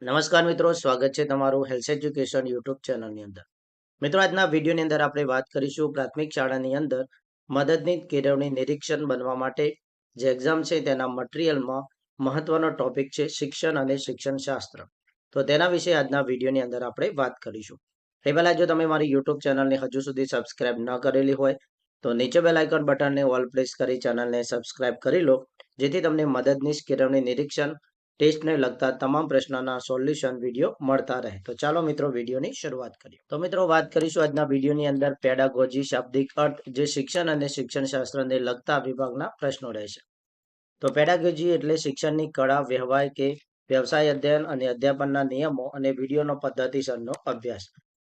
નમસ્કાર મિત્રો, સ્વાગત છે તમારું હેલ્થ એજ્યુકેશન યુટ્યુબ ચેનલની અંદર. મિત્રો, આજના વિડીયોની અંદર આપણે વાત કરીશું પ્રાથમિક શાળાની અંદર મદદની કેળવણી નિરીક્ષણ બનવા માટે જે એક્ઝામ છે તેના મટીરિયલમાં મહત્વનો ટોપિક છે શિક્ષણ અને શિક્ષણ શાસ્ત્ર. તો તેના વિશે આજના વિડીયોની અંદર આપણે વાત કરીશું. એ પહેલા જો તમે મારી યુટ્યુબ ચેનલને હજુ સુધી સબસ્ક્રાઇબ ન કરેલી હોય તો નીચે બેલ આઇકન બટનને ઓલ પ્રેસ કરી ચેનલને સબસ્ક્રાઇબ કરી લો, જેથી તમને મદદની કેળવણી નિરીક્ષણ ટેસ્ટને લગતા તમામ પ્રશ્નોના સોલ્યુશન વિડીયો મળતા રહે. તો ચાલો મિત્રો વિડીયોની શરૂઆત કરીએ. તો મિત્રો, વાત કરીશું આજના વિડીયોની અંદર પેડાગોજી શાબ્દિક અર્થ, જે શિક્ષણ અને શિક્ષણ શાસ્ત્રને લગતા વિભાગના પ્રશ્નો રહેશે. તો પેડાગોજી એટલે શિક્ષણની કળા, વ્યવહાર કે વ્યવસાય અધ્યયન અને અધ્યાપનના નિયમો અને વિડીયોનો પદ્ધતિસરનો અભ્યાસ.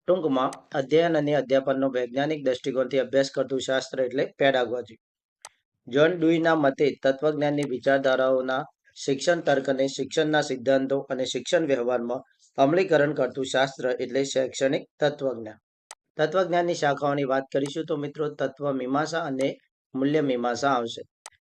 ટૂંકમાં, અધ્યયન અને અધ્યાપનનો વૈજ્ઞાનિક દ્રષ્ટિકોણથી અભ્યાસ કરતું શાસ્ત્ર એટલે પેડાગોજી. જ્હોન ડુઈના મતે તત્વજ્ઞાનની વિચારધારાઓના શિક્ષણ તર્ક અને શિક્ષણના સિદ્ધાંતો અને શિક્ષણ વ્યવહારમાં અમલીકરણ કરતું શાસ્ત્ર એટલે શૈક્ષણિક તત્વજ્ઞાન. તત્વજ્ઞાનની શાખાઓની વાત કરીશું તો મિત્રો, તત્વ મીમાંસા અને મૂલ્ય મીમાંસા આવશે.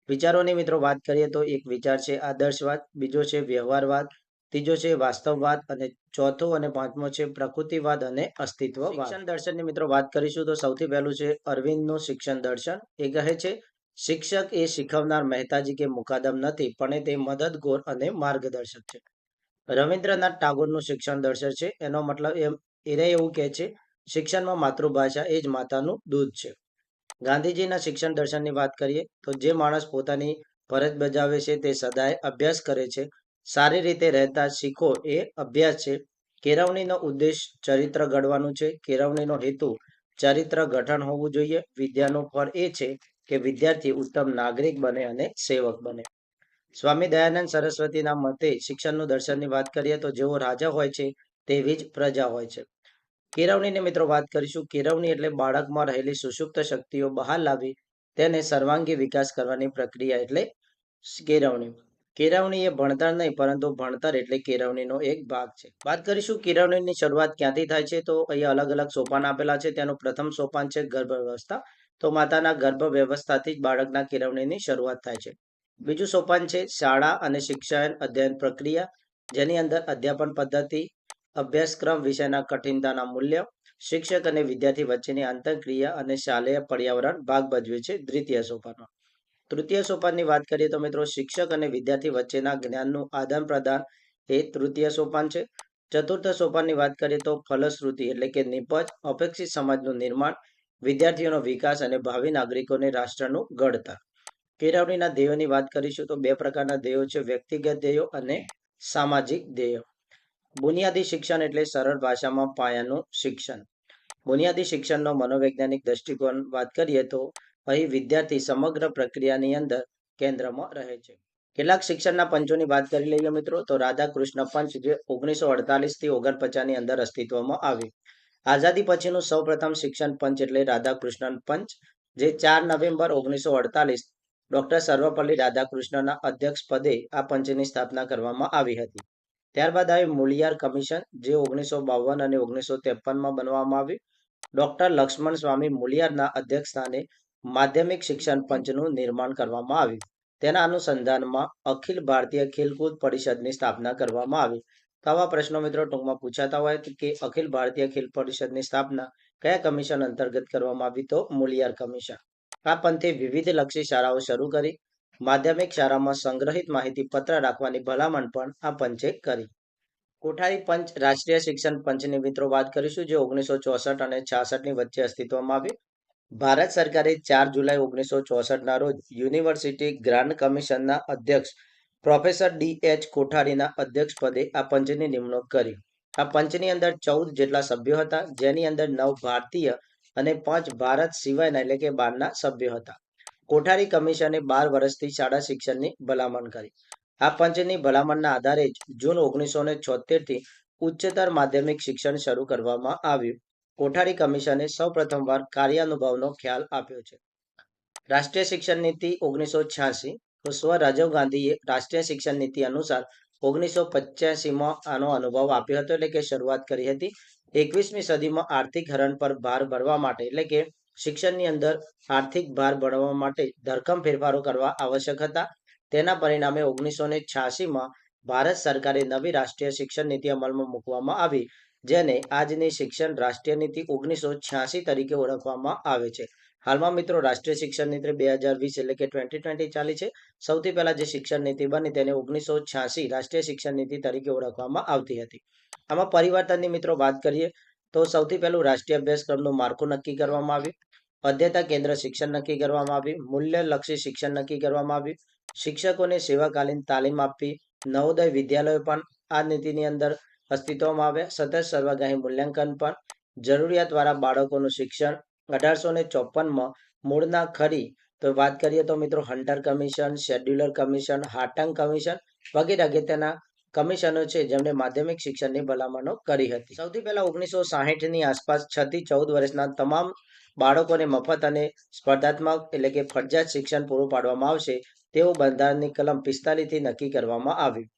વિચારોની મિત્રો વાત કરીએ તો એક વિચાર છે આદર્શવાદ, બીજો છે વ્યવહારવાદ, ત્રીજો છે વાસ્તવવાદ અને ચોથો અને પાંચમો છે પ્રકૃતિવાદ અને અસ્તિત્વવાદ. શિક્ષણ દર્શનની મિત્રો વાત કરીશું તો સૌથી પહેલું છે અરવિંદનું શિક્ષણ દર્શન. એ કહે છે શિક્ષક એ શીખવનાર મહેતાજી કે મુકાદમ નથી, પણ તે મદદગોર અને માર્ગદર્શક છે. રવિન્દ્રનાથ ટાગોરનું શિક્ષણ દર્શન છે. એનો મતલબ એવું કહે છે શિક્ષણમાં માતૃભાષા એ જ માતાનું દૂધ છે. ગાંધીજીના શિક્ષણ દર્શનની વાત કરીએ તો જે માણસ પોતાની ફરજ બજાવે છે તે સદાય અભ્યાસ કરે છે. સારી રીતે રહેતા શીખો એ અભ્યાસ છે. કેળવણીનો ઉદ્દેશ ચરિત્ર ઘડવાનું છે. કેળવણીનો હેતુ ચરિત્ર ગઠન હોવું જોઈએ. વિદ્યાનું ફળ એ છે કે વિદ્યાર્થી ઉત્તમ નાગરિક બને અને સેવક બને. સ્વામી દયાનંદ સરસ્વતીના મતે શિક્ષણનું દર્શનની વાત કરીએ તો જેવો રાજા હોય છે તેવી જ પ્રજા હોય છે. કેળવણીની મિત્રો વાત કરીશું. કેળવણી એટલે બાળકમાં રહેલી સુષુપ્ત શક્તિઓ બહાર લાવી તેને સર્વાંગી વિકાસ કરવાની પ્રક્રિયા એટલે કેળવણી. કેળવણી એ ભણતર નહીં, પરંતુ ભણતર એટલે કેળવણીનો એક ભાગ છે. વાત કરીશું કેળવણીની શરૂઆત ક્યાંથી થાય છે તો અહીંયા અલગ અલગ સોપાન આપેલા છે. તેનું પ્રથમ સોપાન છે ગર્ભ વ્યવસ્થા. તો માતાના ગર્ભ વ્યવસ્થાથી જ બાળકના કેળવણીની શરૂઆત થાય છે. બીજું સોપાન છે શાળા અને શિક્ષણ અધ્યયન પ્રક્રિયા, જેની અંદર અધ્યાપન પદ્ધતિ, અભ્યાસક્રમ વિષયના કઠિનતાના મૂલ્ય, શિક્ષક અને વિદ્યાર્થી વચ્ચેની આંતરક્રિયા અને શાલેય પર્યાવરણ ભાગ ભજવે છે દ્વિતીય સોપાનમાં. તૃતીય સોપાનની વાત કરીએ તો મિત્રો, શિક્ષક અને વિદ્યાર્થી વચ્ચેના જ્ઞાનનું આદાન પ્રદાન એ તૃતીય સોપાન છે. ચતુર્થ સોપાનની વાત કરીએ તો ફલશ્રુતિ એટલે કે નિપજ, અપેક્ષિત સમાજનું નિર્માણ, વિદ્યાર્થીઓનો વિકાસ અને ભાવિ નાગરિકોને રાષ્ટ્રનું ઘડતર. કેળવણીના ધ્યેયોની વાત કરીશું તો બે પ્રકારના ધ્યેયો છે, વ્યક્તિગત ધ્યેયો અને સામાજિક ધ્યેયો. બુનિયાદી શિક્ષણ એટલે સરળ ભાષામાં પાયાનું શિક્ષણ. બુનિયાદી શિક્ષણનો મનોવૈજ્ઞાનિક દ્રષ્ટિકોણ વાત કરીએ તો અહીં વિદ્યાર્થી સમગ્ર પ્રક્રિયાની અંદર કેન્દ્રમાં રહે છે. કેટલાક શિક્ષણના પંચોની વાત કરી લઈએ મિત્રો, તો રાધાકૃષ્ણ પંચ જે 1948 થી 49 ની અંદર અસ્તિત્વમાં આવ્યું. આઝાદી પછીનું સૌપ્રથમ શિક્ષણ પંચ એટલે રાધાકૃષ્ણન પંચ, જે 4 નવેમ્બર 1948 ડોક્ટર સર્વપલ્લી રાધાકૃષ્ણના અધ્યક્ષ પદે આ પંચની સ્થાપના કરવામાં આવી હતી. ત્યારબાદ આવી મૂળિયાર કમિશન, જે 1952 અને 1953માં બનાવવામાં આવ્યું. ડોક્ટર લક્ષ્મણ સ્વામી મૂળિયારના અધ્યક્ષસ્થાને માધ્યમિક શિક્ષણ પંચનું નિર્માણ કરવામાં આવ્યું. તેના અનુસંધાનમાં અખિલ ભારતીય ખેલકૂદ પરિષદની સ્થાપના કરવામાં આવી. તો આવા પ્રશ્નો મિત્રો ટૂંકમાં પૂછાતા હોય કે અખિલ ભારતીય ખેલ પરિષદની સ્થાપના કયા કમિશન અંતર્ગત કરવામાં આવી, તો મૂળિયાર કમિશન. આ પંથે વિવિધ લક્ષી શાળાઓ શરૂ કરી. માધ્યમિક શાળામાં સંગ્રહિત માહિતી પત્ર રાખવાની ભલામણ પણ આ પંચે કરી. કોઠારી પંચ રાષ્ટ્રીય શિક્ષણ પંચની મિત્રો વાત કરીશું, જે 1964 અને 66 ની વચ્ચે અસ્તિત્વમાં આવ્યું. ભારત સરકારે 4 જુલાઈ 1964ના રોજ યુનિવર્સિટી ગ્રાન્ટ કમિશનના અધ્યક્ષ પ્રોફેસર ડી.એચ. કોઠારીના અધ્યક્ષ પદે આ પંચની નિમણૂક કરી. આ પંચની અંદર 14 જેટલા સભ્યો હતા, જેની અંદર 9 ભારતીય અને 5 ભારત સિવાયના એટલે કે બહારના સભ્યો હતા. કોઠારી કમિશને 12 વર્ષથી શાળા શિક્ષણની ભલામણ કરી. આ પંચની ભલામણના આધારે જ જૂન 1976 થી ઉચ્ચતર માધ્યમિક શિક્ષણ શરૂ કરવામાં આવ્યું. કોઠારી કમિશને સૌપ્રથમવાર કાર્યાનુભવનો ખ્યાલ આપ્યો છે. રાષ્ટ્રીય શિક્ષણ નીતિ 1986. તો સ્વ રાજીવ ગાંધીએ રાષ્ટ્રીય શિક્ષણ નીતિ અનુસાર 1985માં આનો અનુભવ આપ્યો હતો, એટલે કે શરૂઆત કરી હતી. 21મી સદીમાં આર્થિક હરણ પર ભાર ભરવા માટે એટલે કે શિક્ષણની અંદર આર્થિક ભાર ભરવા માટે ધરખમ ફેરફારો કરવા આવશ્યક હતા. તેના પરિણામે 1986માં ભારત સરકારે નવી રાષ્ટ્રીય શિક્ષણ નીતિ અમલમાં મૂકવામાં આવી, જેને આજની શિક્ષણ રાષ્ટ્રીય નીતિ 1986 તરીકે ઓળખવામાં આવે છે. હાલમાં મિત્રો રાષ્ટ્રીય શિક્ષણ નીતિ 2020 એટલે કે 2020 ચાલી છે. સૌથી પહેલા જે શિક્ષણ નીતિ બની તેને 1986 રાષ્ટ્રીય શિક્ષણ નીતિ તરીકે ઓળખવામાં આવતી હતી. આમાં પરિવર્તનની મિત્રો વાત કરીએ તો સૌથી પહેલું રાષ્ટ્રીય અભ્યાસક્રમનું માળખું નક્કી કરવામાં આવ્યું. અધ્યતા કેન્દ્ર શિક્ષણ નક્કી કરવામાં આવ્યું. મૂલ્યલક્ષી શિક્ષણ નક્કી કરવામાં આવ્યું. શિક્ષકોને સેવાકાલીન તાલીમ આપવી. નવોદય વિદ્યાલયો પણ આ નીતિની અંદર અસ્તિત્વમાં આવ્યા. સતત સર્વગાહી મૂલ્યાંકન પણ. જરૂરિયાતવાળા બાળકોનું શિક્ષણ. 1854માં મૂળના ખરી તો વાત કરીએ તો મિત્રો Hunter commission, Sadler commission, Hartog commission વગેરે અગત્યના કમિશનો છે જેમણે માધ્યમિક શિક્ષણની ભલામણો કરી હતી. સૌથી પહેલા 1960ની આસપાસ 6 થી 14 વર્ષના તમામ બાળકોને મફત અને સ્પર્ધાત્મક એટલે કે ફરજિયાત શિક્ષણ પૂરું પાડવામાં આવશે તેવું બંધારણની કલમ 45 થી નક્કી કરવામાં આવ્યું.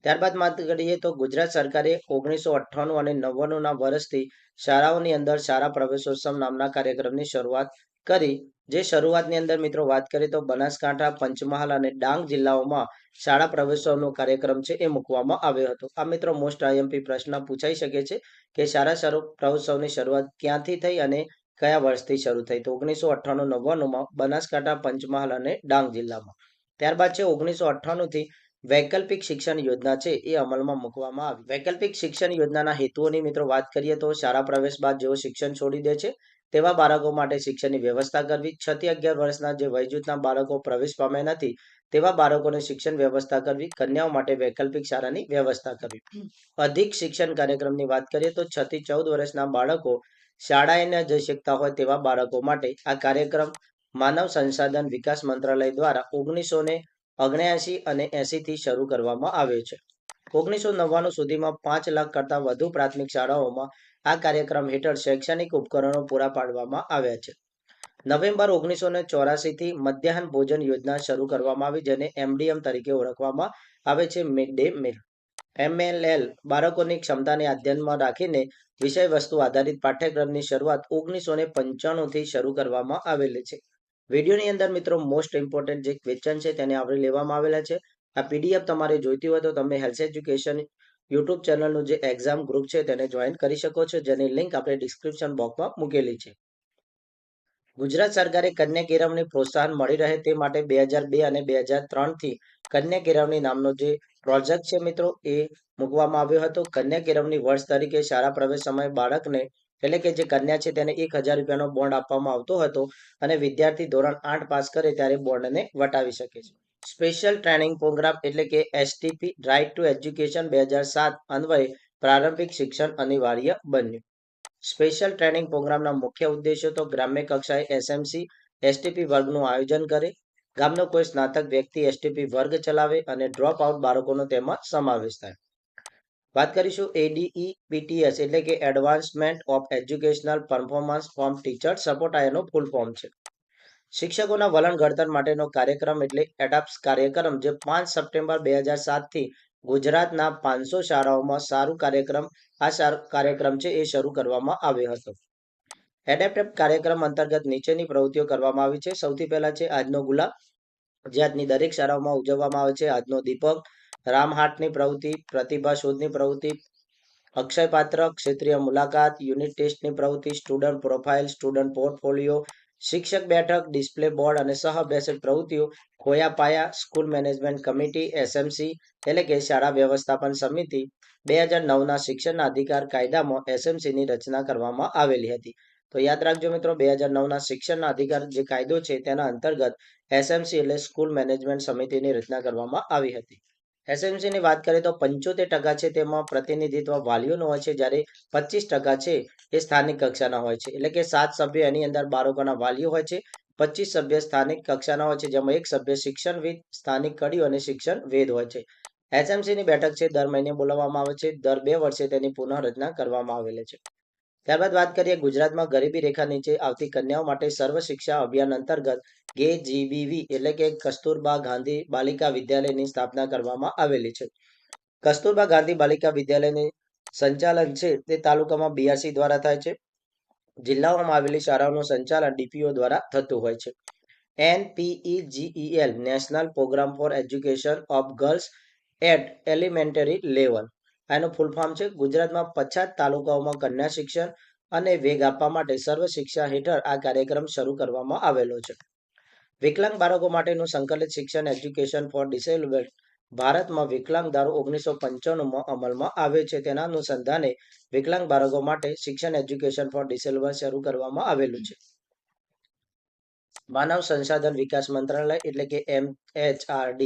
ત્યારબાદ વાત કરીએ તો ગુજરાત સરકારે 1998 અને 99ના વર્ષથી શાળાઓની અંદર શાળા પ્રવેશોત્સવ નામના કાર્યક્રમની શરૂઆત કરી. જે શરૂઆતની અંદર મિત્રો વાત કરીએ તો બનાસકાંઠા, પંચમહાલ અને ડાંગ જિલ્લાઓમાં શાળા પ્રવેશોત્સવનો કાર્યક્રમ છે એ મૂકવામાં આવ્યો હતો. આ મિત્રો મોસ્ટ આઈએમપી પ્રશ્ન પૂછાઈ શકે છે કે શાળા પ્રવેશોત્સવની શરૂઆત ક્યાંથી થઈ અને કયા વર્ષથી શરૂ થઈ? તો 1998-99માં બનાસકાંઠા, પંચમહાલ અને ડાંગ જિલ્લામાં. ત્યારબાદ છે 1998 થી વૈકલ્પિક શિક્ષણ યોજના છે એ અમલમાં મૂકવામાં આવી. વૈકલ્પિક શિક્ષણ યોજનાના હેતુઓની મિત્રો વાત કરીએ તો શાળા પ્રવેશ બાદ જેઓ શિક્ષણ છોડી દે છે તેવા બાળકો માટે શિક્ષણની વ્યવસ્થા કરવી. 6 થી 11 વર્ષના જે વયજૂથના બાળકો પ્રવેશ પામ્યા નથી તેવા બાળકોને શિક્ષણ વ્યવસ્થા કરવી. કન્યાઓ માટે વૈકલ્પિક શાળાની વ્યવસ્થા કરવી. અધિક શિક્ષણ કાર્યક્રમની વાત કરીએ તો 6 થી 14 વર્ષના બાળકો શાળાએ ન જઈ શકતા હોય તેવા બાળકો માટે આ કાર્યક્રમ માનવ સંસાધન વિકાસ મંત્રાલય દ્વારા 1979 અને 80 થી શરૂ કરવામાં આવ્યો છે. 1999 સુધીમાં 5 લાખ કરતાં વધુ પ્રાથમિક શાળાઓમાં આ કાર્યક્રમ હેઠળ શૈક્ષણિક ઉપકરણો પૂરા પાડવામાં આવ્યા છે. નવેમ્બર 1984 થી મધ્યાહન ભોજન યોજના શરૂ કરવામાં આવી, જેને MDM તરીકે ઓળખવામાં આવે છે, મિડ ડે મીલ. MLL બાળકોની ક્ષમતાને ધ્યાનમાં રાખીને વિષય વસ્તુ આધારિત પાઠ્યક્રમની શરૂઆત 1995 થી શરૂ કરવામાં આવેલી છે. વિડીયોની અંદર મિત્રો મોસ્ટ ઇમ્પોર્ટન્ટ જે ક્વેશ્ચન છે તેને આવરી લેવામાં આવેલા છે. આ PDF તમારે જોઈતી હોય તો તમે હેલ્થ એજ્યુકેશન યુટ્યુબ ચેનલનું જે એક્ઝામ ગ્રુપ છે તેને જોઈન કરી શકો છો, જેની લિંક આપણે ડિસ્ક્રિપ્શન બોક્સમાં મૂકેલી છે. ગુજરાત સરકારે કન્યા કેળવણી પ્રોત્સાહન મળી રહે તે માટે 2002 અને 2003 થી કન્યા કેળવણી નામનો જે પ્રોજેક્ટ છે મિત્રો એ મૂકવામાં આવ્યો હતો. કન્યા કેળવણી વર્ષ તરીકે શાળા પ્રવેશ સમયે બાળકને એટલે કે જે કન્યા છે તેને 1000 રૂપિયાનો બોન્ડ આપવામાં આવતો હતો અને વિદ્યાર્થી ધોરણ 8 પાસ કરે ત્યારે બોન્ડને વટાવી શકે છે. સ્પેશિયલ ટ્રેનિંગ પ્રોગ્રામ એટલે કે STP રાઇટ ટુ એજ્યુકેશન 2007 અન્વયે પ્રારંભિક શિક્ષણ અનિવાર્ય બન્યું. સ્પેશિયલ ટ્રેનિંગ પ્રોગ્રામના મુખ્ય ઉદ્દેશો તો ગ્રામ્ય કક્ષાએ SMC STP વર્ગનું આયોજન કરે, ગામનો કોઈ સ્નાતક વ્યક્તિ STP વર્ગ ચલાવે અને ડ્રોપ આઉટ બાળકોનો તેમાં સમાવેશ થાય. વાત કરીશું ADEPTS એટલે કે advancement of educational performance from teacher support. આ એનો ફૂલ ફોર્મ છે. શિક્ષકોના વલણ ઘડતર માટેનો કાર્યક્રમ એટલે એડાપ્ટ કાર્યક્રમ, જે 5 સપ્ટેમ્બર 2007 થી ગુજરાતના 500 શાળાઓમાં કાર્યક્રમ છે એ શરૂ કરવામાં આવ્યો હતો. એડેપ્ટ કાર્યક્રમ અંતર્ગત નીચેની પ્રવૃત્તિઓ કરવામાં આવી છે. સૌથી પહેલા છે આજનો ગુલાબ, જે આજની દરેક શાળાઓમાં ઉજવવામાં આવે છે. આજનો દીપક, રામહાટની પ્રવૃત્તિ, પ્રતિભા શોધની પ્રવૃત્તિ, અક્ષય પાત્ર, ક્ષેત્રીય મુલાકાત, યુનિટ ટેસ્ટની પ્રવૃત્તિ, સ્ટુડન્ટ પ્રોફાઇલ, સ્ટુડન્ટ પોર્ટફોલિયો, શિક્ષક બેઠક, ડિસ્પ્લે બોર્ડ અને સહ અભ્યાસિક પ્રવૃત્તિઓ, ખોયા પાયા, સ્કૂલ મેનેજમેન્ટ કમિટી SMC એટલે કે શાળા વ્યવસ્થાપન સમિતિ. 2009ના શિક્ષણના અધિકાર કાયદામાં SMCની રચના કરવામાં આવેલી હતી. તો યાદ રાખજો મિત્રો, 2009ના શિક્ષણના અધિકાર જે કાયદો છે તેના અંતર્ગત SMC એટલે સ્કૂલ મેનેજમેન્ટ સમિતિની રચના કરવામાં આવી હતી. SMCની વાત કરીએ તો 75% છે તેમાં પ્રતિનિધિત્વ વાલીઓનું હોય છે, જ્યારે 25% છે એ સ્થાનિક કક્ષાના હોય છે. એટલે કે 7 સભ્ય એની અંદર બાળકોના વાલીઓ હોય છે, 25 સભ્ય સ્થાનિક કક્ષાના હોય છે, જેમાં 1 સભ્ય શિક્ષણવિદ, સ્થાનિક કડીઓ અને શિક્ષણ વેદ હોય છે. SMCની બેઠક છે દર મહિને બોલાવવામાં આવે છે. દર 2 વર્ષે તેની પુનઃરચના કરવામાં આવેલી છે. ત્યારબાદ વાત કરીએ ગુજરાતમાં ગરીબી રેખા નીચે આવતી કન્યાઓ માટે સર્વ શિક્ષા અભિયાન અંતર્ગત KGBV એટલે કે કસ્તુરબા ગાંધી બાલિકા વિદ્યાલયની સ્થાપના કરવામાં આવેલી છે. કસ્તુરબા ગાંધી બાલિકા વિદ્યાલયની સંચાલન છે તે તાલુકામાં BRC દ્વારા થાય છે. જિલ્લાઓમાં આવેલી શાળાઓનું સંચાલન DPO દ્વારા થતું હોય છે. NPEGEL national programme for education of girls at elementary level. આનું ફૂલ ફોર્મ છે ગુજરાતમાં પછાત તાલુકાઓમાં કન્યા શિક્ષણ અને વેગ આપવા માટે સર્વ શિક્ષા હેઠળ આ કાર્યક્રમ શરૂ કરવામાં આવેલો છે. વિકલાંગ બાળકો માટેનું સંકલિત શિક્ષણ એજ્યુકેશન ફોર ડિસેબલ્ડ ભારતમાં વિકલાંગ ધારો 1995માં અમલમાં આવે છે. તેના અનુસંધાને વિકલાંગ બાળકો માટે શિક્ષણ એજ્યુકેશન ફોર ડિસેબલ્ડ શરૂ કરવામાં આવેલું છે. માનવ સંસાધન વિકાસ મંત્રાલય એટલે કે MHRD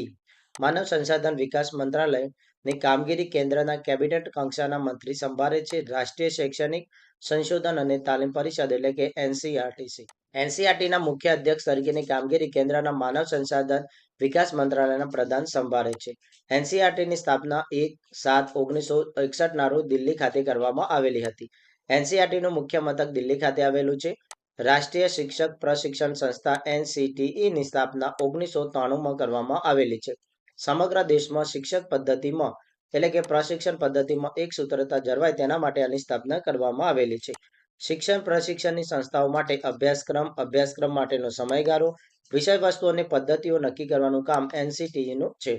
માનવ સંસાધન વિકાસ મંત્રાલયની કામગીરી કેન્દ્રના કેબિનેટ કક્ષાના મંત્રી સંભાળે છે. રાષ્ટ્રીય શૈક્ષણિક સંશોધન અને તાલીમ પરિષદ એટલે કે NCERTC. NCERTના મુખ્ય અધ્યક્ષ તરીકેની કામગીરી કેન્દ્રના માનવ સંસાધન વિકાસ મંત્રાલયના પ્રધાન સંભાળે છે. NCERTની સ્થાપના 1/7/1961ના રોજ દિલ્હી ખાતે કરવામાં આવેલી હતી. NCERTનું મુખ્ય મથક દિલ્હી ખાતે આવેલું છે. રાષ્ટ્રીય શિક્ષક પ્રશિક્ષણ સંસ્થા NCTEની સ્થાપના 1993માં કરવામાં આવેલી છે. સમગ્ર દેશમાં શિક્ષક પદ્ધતિમાં એટલે કે પ્રશિક્ષણ પદ્ધતિમાં એક સૂત્રતા જળવાય તેના માટે આની સ્થાપના કરવામાં આવેલી છે. શિક્ષણ પ્રશિક્ષણની સંસ્થાઓ માટે અભ્યાસક્રમ માટેનો સમયગાળો, વિષયવસ્તુ અને પદ્ધતિઓ નક્કી કરવાનું કામ NCTEનું છે.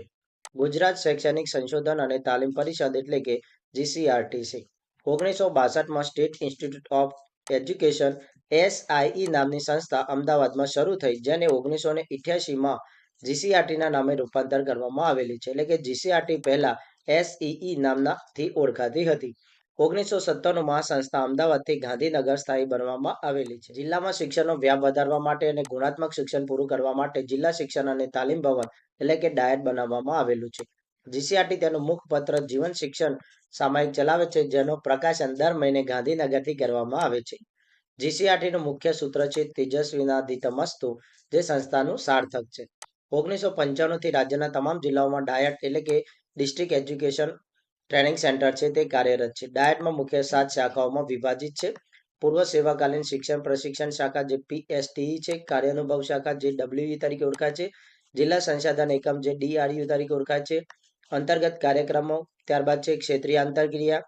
ગુજરાત શૈક્ષણિક સંશોધન અને તાલીમ પરિષદ એટલે કે GCRTC 1962માં state institute of education SIE નામની સંસ્થા અમદાવાદમાં શરૂ થઈ, જેને 1988માં GCRTના નામે રૂપાંતર કરવામાં આવેલી છે. એટલે કે GCRT પહેલા SEE નામથી ઓળખાતી હતી. 1997માં આ સંસ્થા અમદાવાદથી ગાંધીનગર સ્થાયી બનવામાં આવેલી છે. જિલ્લામાં શિક્ષણનો વ્યાપ વધારવા માટે અને ગુણાત્મક શિક્ષણ પૂરું કરવા માટે જિલ્લા શિક્ષણ અને તાલીમ ભવન એટલે કે ડાયટ બનાવવામાં આવેલું છે. GCRT તેનું મુખપત્ર જીવન શિક્ષણ સામાયિક ચલાવે છે, જેનો પ્રકાશન દર મહિને ગાંધીનગરથી કરવામાં આવે છે. GCRTનું મુખ્ય સૂત્ર છે તેજસ્વીનાધિતમસ્તુ, જે સંસ્થાનું સાર્થક છે. 1995થી રાજ્યના તમામ જિલ્લાઓમાં ડાયટ એટલે કે ડિસ્ટ્રિક્ટ એજ્યુકેશન ટ્રેનિંગ સેન્ટર છે તે કાર્યરત છે. ડાયટમાં મુખ્ય 7 શાખાઓમાં વિભાજિત છે. પૂર્વ સેવાકાલીન શિક્ષણ પ્રશિક્ષણ શાખા જે PSTE છે, કાર્યાનુભવ શાખા જે WE તરીકે ઓળખાય છે, જિલ્લા સંસાધન એકમ જે DRU તરીકે ઓળખાય છે, અંતર્ગત કાર્યક્રમો, ત્યારબાદ છે ક્ષેત્રીય આંતરક્રિયા,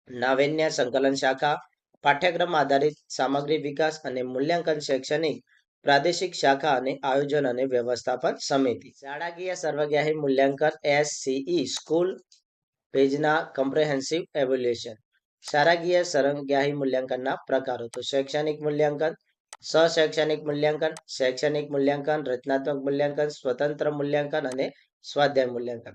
નાવીન્ય સંકલન શાખા, પાઠ્યક્રમ આધારિત સામગ્રી વિકાસ અને મૂલ્યાંકન શૈક્ષણિક પ્રાદેશિક શાખા અને આયોજન અને વ્યવસ્થાપન સમિતિ. શાળાકીય સર્વગ્રાહી મૂલ્યાંકન SCE સ્કૂલ પેજના કોમ્પ્રેહેન્સિવ એવેલ્યુએશન. શાળાકીય સર્વગ્રાહી મૂલ્યાંકનના પ્રકારો તો શૈક્ષણિક મૂલ્યાંકન, સહશૈક્ષણિક મૂલ્યાંકન, શૈક્ષણિક મૂલ્યાંકન, રચનાત્મક મૂલ્યાંકન, સ્વતંત્ર મૂલ્યાંકન અને સ્વાધ્યાય મૂલ્યાંકન.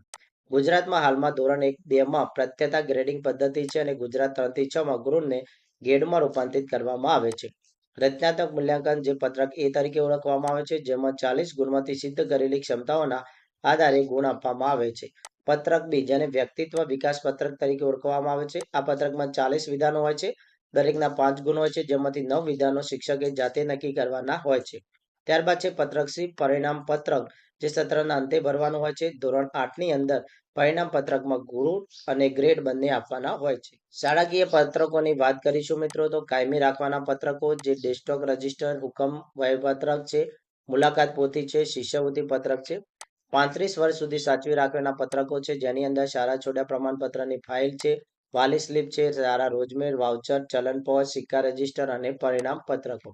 ગુજરાતમાં હાલમાં ધોરણ 1-2માં પ્રત્યતા ગ્રેડિંગ પદ્ધતિ છે અને ગુજરાત 3-6માં ગુણને ગ્રેડમાં રૂપાંતરિત કરવામાં આવે છે. રચનાત્મક મૂલ્યાંકન જે પત્રક A તરીકે ઓળખવામાં આવે છે, જેમાં 40 ગુણમાંથી સિદ્ધ કરેલી ક્ષમતાઓના આધારે ગુણ આપવામાં આવે છે. પત્રક B જેને વ્યક્તિત્વ વિકાસ પત્રક તરીકે ઓળખવામાં આવે છે. આ પત્રકમાં 40 વિધાનો હોય છે. દરેકના 5 ગુણ હોય છે, જેમાંથી 9 વિધાનો શિક્ષકે જાતે નક્કી કરવાના હોય છે. ત્યારબાદ છે પત્રક C પરિણામ પત્રક, જે સત્રના અંતે ભરવાનું હોય છે. ધોરણ 8ની અંદર પરિણામ પત્રકમાં ગુણ અને ગ્રેડ બંને આપવાના હોય છે. શાળાકીય પત્રકોની વાત કરીશું મિત્રો, તો કાયમી રાખવાના પત્રકો જે ડેસ્કટોપ રજિસ્ટર, હુકમ વહીપત્રક છે, મુલાકાત પોથી છે, શિષ્યવૃત્તિ પત્રક છે. 35 વર્ષ સુધી સાચવી રાખવાના પત્રકો છે, જેની અંદર શાળા છોડ્યા પ્રમાણપત્રની ફાઇલ છે, વાલી સ્લીપ છે, શાળા રોજમેર, વાઉચર, ચલન પોચ, સિક્કા રજિસ્ટર અને પરિણામ પત્રકો.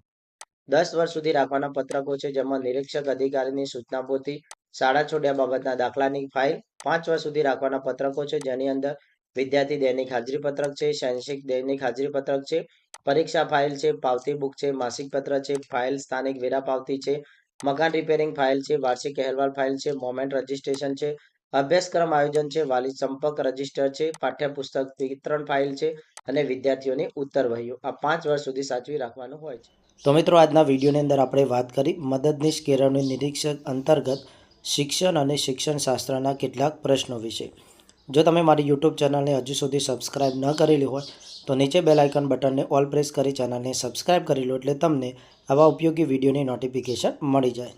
10 વર્ષ સુધી રાખવાના પત્રકો છે, જેમાં નિરીક્ષક અધિકારીની સૂચના પોથી, શાળા છોડ્યા બાબતના દાખલાની ફાઇલ. 5 વર્ષ સુધી રાખવાના પત્રકો છે, જેની અંદર વિદ્યાર્થી દૈનિક હાજરી પત્રક છે, શૈક્ષિક દૈનિક હાજરી પત્રક છે, પરીક્ષા ફાઇલ છે, પાવતી બુક છે, માસિક પત્ર છે, ફાઇલ સ્થાનિક વેરા પાવતી છે, મકાન રિપેરિંગ ફાઇલ છે, વાર્ષિક અહેવાલ ફાઇલ છે, મોમેન્ટ રજિસ્ટ્રેશન છે, અભ્યાસક્રમ આયોજન છે, વાલી સંપર્ક રજિસ્ટર છે, પાઠ્યપુસ્તક વિતરણ ફાઇલ છે અને વિદ્યાર્થીઓની ઉત્તર વહીઓ. આ 5 વર્ષ સુધી સાચવી રાખવાનું હોય છે. તો મિત્રો, આજના વિડીયોની અંદર આપણે વાત કરી મદદનીશ કેળવણી નિરીક્ષક અંતર્ગત શિક્ષણ અને શિક્ષણ શાસ્ત્રના કેટલાક પ્રશ્નો વિશે. જો તમે મારી YouTube ચેનલને હજુ સુધી સબસ્ક્રાઇબ ન કરેલી હોય તો નીચે બેલ આઇકન બટનને ઓલ પ્રેસ કરી ચેનલને સબસ્ક્રાઇબ કરી લો, એટલે તમને આવા ઉપયોગી વિડીયોની નોટિફિકેશન મળી જાય.